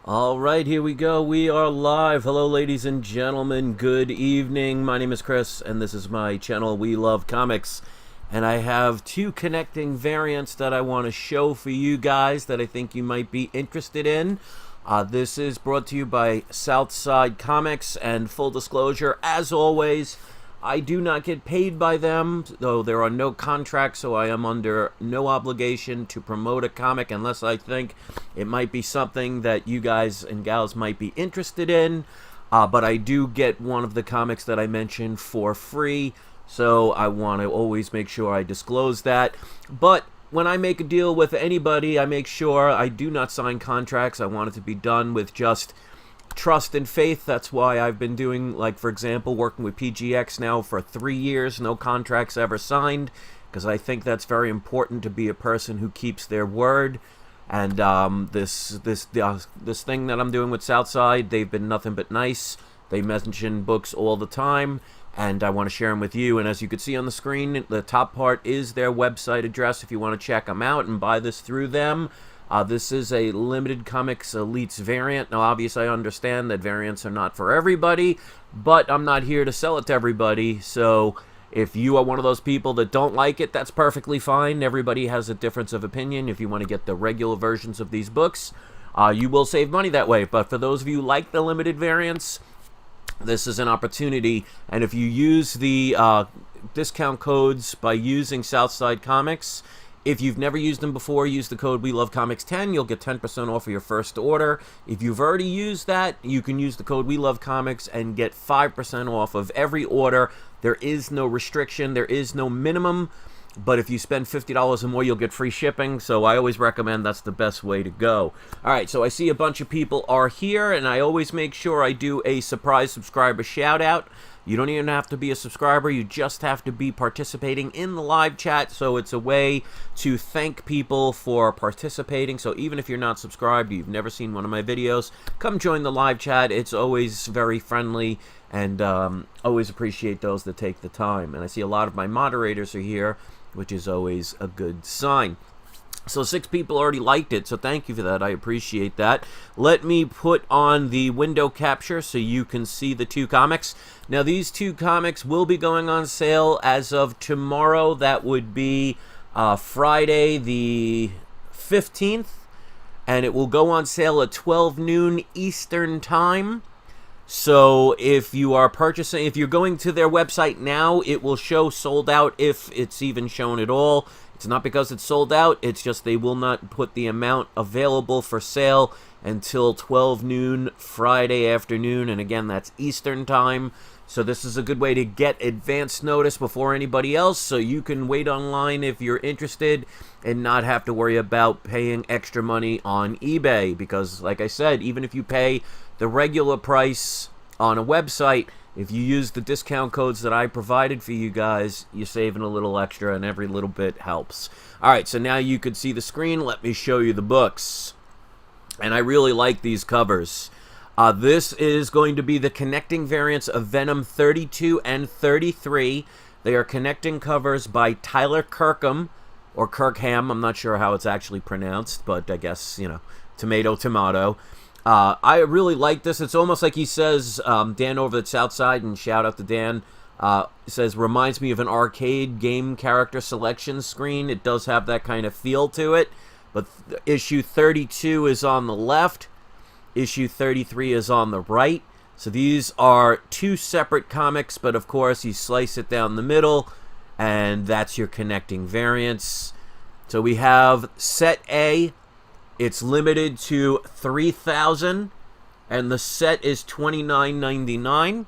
All right, here we go. We are live. Hello, ladies and gentlemen. Good evening. My name is Chris, and this is my channel, We Love Comics. And I have two connecting variants that I want to show for you guys that I think you might be interested in. This is brought to you by Southside Comics, and full disclosure, as always, I do not get paid by them, though there are no contracts, so I am under no obligation to promote a comic unless I think it might be something that you guys and gals might be interested in. But I do get one of the comics that I mentioned for free, so I want to always make sure I disclose that. But when I make a deal with anybody, I make sure I do not sign contracts. I want it to be done with just trust and faith. That's why I've been doing, like, for example, working with PGX now for 3 years, no contracts ever signed, because I think that's very important to be a person who keeps their word. And this thing that I'm doing with Southside, they've been nothing but nice. They mention books all the time, and I want to share them with you. And as you can see on the screen, the top part is their website address if you want to check them out and buy this through them. This is a limited comics elites variant. Now, obviously, I understand that variants are not for everybody, but I'm not here to sell it to everybody. So if you are one of those people that don't like it, that's perfectly fine. Everybody has a difference of opinion. If you want to get the regular versions of these books, you will save money that way. But for those of you who like the limited variants, this is an opportunity. And if you use the discount codes by using Southside Comics, if you've never used them before, use the code WeLoveComics10. You'll get 10% off of your first order. If you've already used that, you can use the code WeLoveComics and get 5% off of every order. There is no restriction. There is no minimum. But if you spend $50 or more, you'll get free shipping. So I always recommend that's the best way to go. All right, so I see a bunch of people are here, and I always make sure I do a surprise subscriber shout-out. You don't even have to be a subscriber. You just have to be participating in the live chat. So it's a way to thank people for participating. So even if you're not subscribed, you've never seen one of my videos, come join the live chat. It's always very friendly, and always appreciate those that take the time. And I see a lot of my moderators are here, which is always a good sign. So 6 people already liked it, so thank you for that. I appreciate that. Let me put on the window capture so you can see the 2 comics. Now, these 2 comics will be going on sale as of tomorrow. That would be Friday the 15th, and it will go on sale at 12 noon Eastern Time. So if you are purchasing, if you're going to their website now, it will show sold out if it's even shown at all. It's not because it's sold out, it's just they will not put the amount available for sale until 12 noon Friday afternoon, and again, that's Eastern Time. So this is a good way to get advance notice before anybody else, so you can wait online if you're interested and not have to worry about paying extra money on eBay, because like I said, even if you pay the regular price on a website, if you use the discount codes that I provided for you guys, you're saving a little extra, and every little bit helps. All right, so now you can see the screen. Let me show you the books. And I really like these covers. This is going to be the connecting variants of Venom 32 and 33. They are connecting covers by Tyler Kirkham, or Kirkham. I'm not sure how it's actually pronounced, but I guess, you know, tomato, tomato. I really like this. It's almost like he says, Dan over at Southside, and shout out to Dan, says, reminds me of an arcade game character selection screen. It does have that kind of feel to it. But issue 32 is on the left. Issue 33 is on the right. So these are 2 separate comics, but of course you slice it down the middle, and that's your connecting variants. So we have set A. It's limited to 3,000, and the set is $29.99.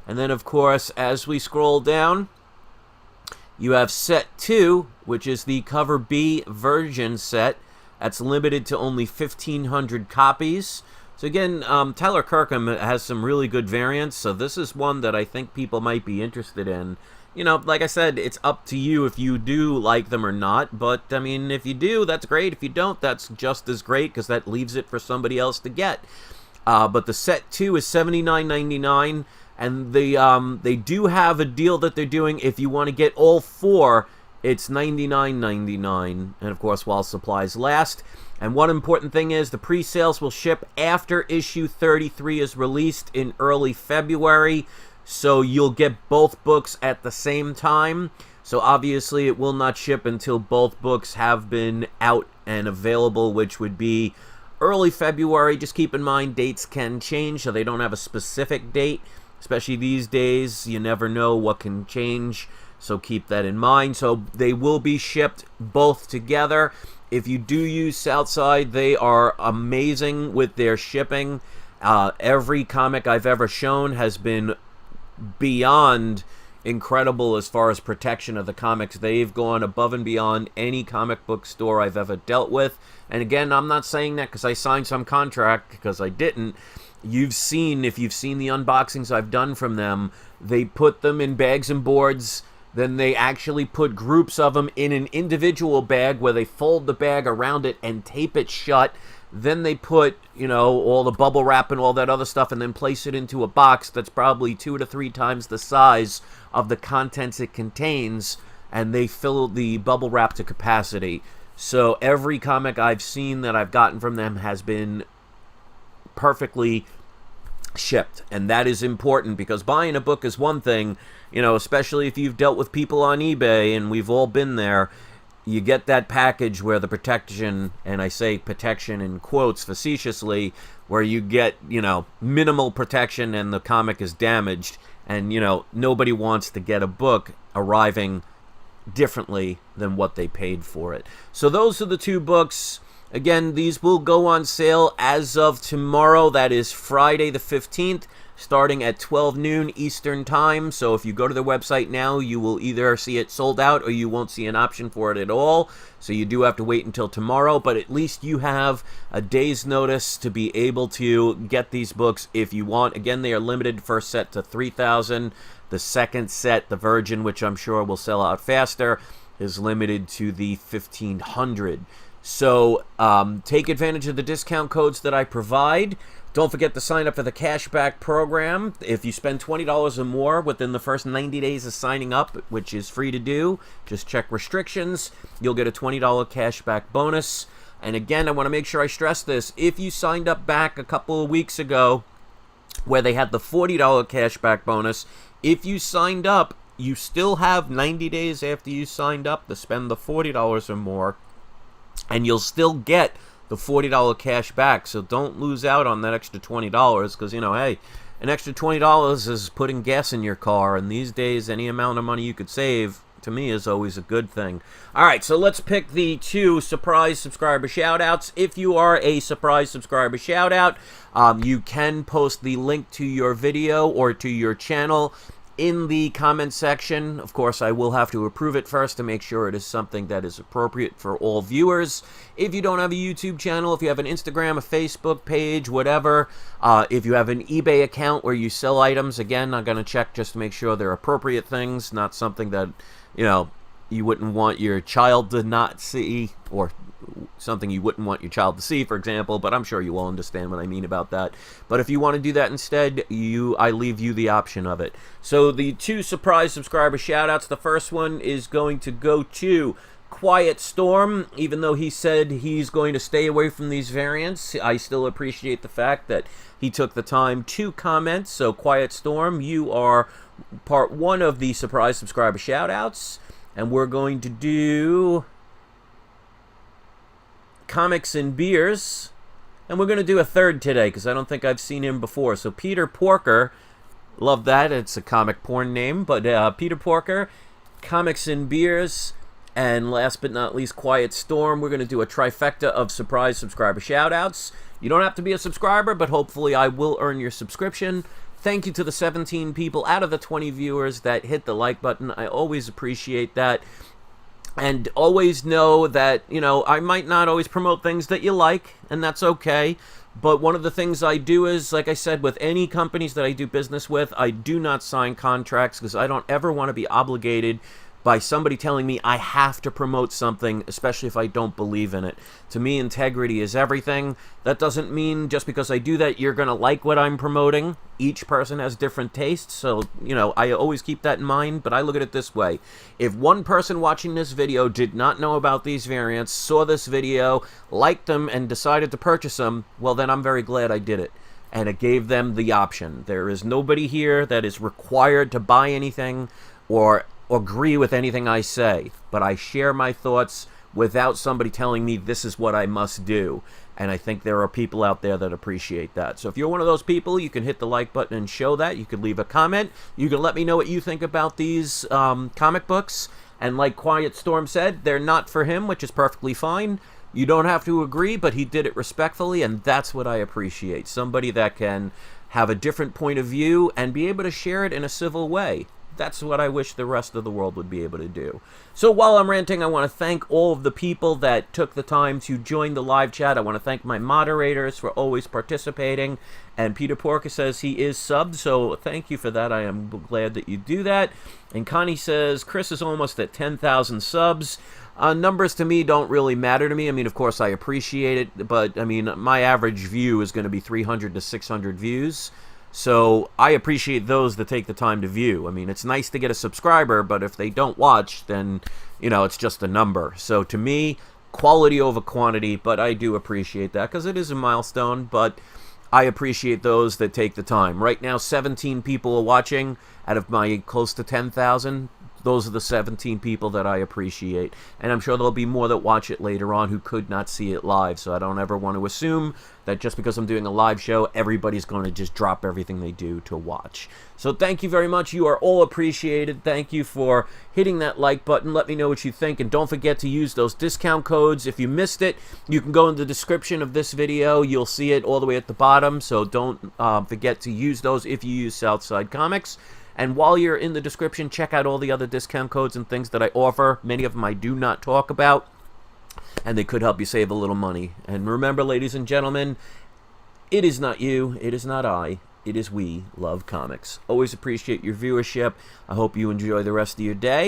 And then, of course, as we scroll down, you have set 2, which is the cover B version set. That's limited to only 1,500 copies. So again, Tyler Kirkham has some really good variants, so this is one that I think people might be interested in. You know, like I said, it's up to you if you do like them or not, but, I mean, if you do, that's great. If you don't, that's just as great, because that leaves it for somebody else to get. But the set 2 is $79.99, and they do have a deal that they're doing. If you want to get all 4, it's $99.99, and of course while supplies last. And one important thing is the pre-sales will ship after issue 33 is released in early February, so you'll get both books at the same time. So obviously it will not ship until both books have been out and available, which would be early February. Just keep in mind dates can change, so they don't have a specific date. Especially these days, you never know what can change, so keep that in mind. So they will be shipped both together. If you do use Southside, they are amazing with their shipping. Every comic I've ever shown has been beyond incredible as far as protection of the comics. They've gone above and beyond any comic book store I've ever dealt with. And again, I'm not saying that because I signed some contract, because I didn't. You've seen, if you've seen the unboxings I've done from them, they put them in bags and boards. Then they actually put groups of them in an individual bag where they fold the bag around it and tape it shut. Then they put, you know, all the bubble wrap and all that other stuff, and then place it into a box that's probably 2 to 3 times the size of the contents it contains, and they fill the bubble wrap to capacity. So every comic I've seen that I've gotten from them has been perfectly shipped, and that is important, because buying a book is one thing, you know, especially if you've dealt with people on eBay, and we've all been there. You get that package where the protection, and I say protection in quotes facetiously, where you get, you know, minimal protection and the comic is damaged, and, you know, nobody wants to get a book arriving differently than what they paid for it. So those are the 2 books. Again, these will go on sale as of tomorrow. That is Friday the 15th, starting at 12 noon Eastern Time. So if you go to their website now, you will either see it sold out or you won't see an option for it at all. So you do have to wait until tomorrow, but at least you have a day's notice to be able to get these books if you want. Again, they are limited first set to 3,000. The second set, the Virgin, which I'm sure will sell out faster, is limited to the 1,500. So take advantage of the discount codes that I provide. Don't forget to sign up for the cashback program. If you spend $20 or more within the first 90 days of signing up, which is free to do, just check restrictions, you'll get a $20 cashback bonus. And again, I want to make sure I stress this. If you signed up back a couple of weeks ago where they had the $40 cashback bonus, if you signed up, you still have 90 days after you signed up to spend the $40 or more, and you'll still get the $40 cash back. So don't lose out on that extra $20, because, you know, hey, an extra $20 is putting gas in your car, and these days any amount of money you could save, to me, is always a good thing. All right, so let's pick the 2 surprise subscriber shout-outs. If you are a surprise subscriber shout-out, you can post the link to your video or to your channel in the comment section. Of course, I will have to approve it first to make sure it is something that is appropriate for all viewers. If you don't have a YouTube channel, if you have an Instagram, a Facebook page, whatever, if you have an eBay account where you sell items, again, I'm going to check just to make sure they're appropriate things, not something that, you know, you wouldn't want your child to not see, or something you wouldn't want your child to see, for example, but I'm sure you all understand what I mean about that. But if you want to do that instead, I leave you the option of it. So the 2 surprise subscriber shout-outs, the first one is going to go to Quiet Storm. Even though he said he's going to stay away from these variants, I still appreciate the fact that he took the time to comment. So Quiet Storm, you are part 1 of the surprise subscriber shout-outs, and we're going to do Comics and Beers, and we're going to do a third today because I don't think I've seen him before. So Peter Porker, love that, it's a comic porn name, but Peter Porker, Comics and Beers, and last but not least, Quiet Storm. We're going to do a trifecta of surprise subscriber shout-outs. You don't have to be a subscriber, but hopefully I will earn your subscription. Thank you to the 17 people out of the 20 viewers that hit the like button. I always appreciate that. And always know that, you know, I might not always promote things that you like, and that's okay. But one of the things I do is, like I said, with any companies that I do business with, I do not sign contracts because I don't ever want to be obligated by somebody telling me I have to promote something, especially if I don't believe in it. To me, integrity is everything. That doesn't mean just because I do that, you're going to like what I'm promoting. Each person has different tastes, so, you know, I always keep that in mind, but I look at it this way. If one person watching this video did not know about these variants, saw this video, liked them, and decided to purchase them, well, then I'm very glad I did it. And it gave them the option. There is nobody here that is required to buy anything or agree with anything I say, but I share my thoughts without somebody telling me this is what I must do. And I think there are people out there that appreciate that. So if you're one of those people, you can hit the like button and show that. You can leave a comment. You can let me know what you think about these comic books. And like Quiet Storm said, they're not for him, which is perfectly fine. You don't have to agree, but he did it respectfully, and that's what I appreciate. Somebody that can have a different point of view and be able to share it in a civil way. That's what I wish the rest of the world would be able to do. So while I'm ranting, I want to thank all of the people that took the time to join the live chat. I want to thank my moderators for always participating. And Peter Porker says he is subbed, so thank you for that. I am glad that you do that. And Connie says, Chris is almost at 10,000 subs. Numbers to me don't really matter to me. I mean, of course, I appreciate it, but I mean, my average view is going to be 300 to 600 views. So I appreciate those that take the time to view. I mean, it's nice to get a subscriber, but if they don't watch, then, you know, it's just a number. So to me, quality over quantity, but I do appreciate that because it is a milestone, but I appreciate those that take the time. Right now, 17 people are watching out of my close to 10,000. Those are the 17 people that I appreciate. And I'm sure there'll be more that watch it later on who could not see it live. So I don't ever want to assume that just because I'm doing a live show, everybody's going to just drop everything they do to watch. So thank you very much. You are all appreciated. Thank you for hitting that like button. Let me know what you think. And don't forget to use those discount codes. If you missed it, you can go in the description of this video. You'll see it all the way at the bottom. So don't forget to use those if you use Southside Comics. And while you're in the description, check out all the other discount codes and things that I offer. Many of them I do not talk about, and they could help you save a little money. And remember, ladies and gentlemen, it is not you, it is not I, it is we love comics. Always appreciate your viewership. I hope you enjoy the rest of your day.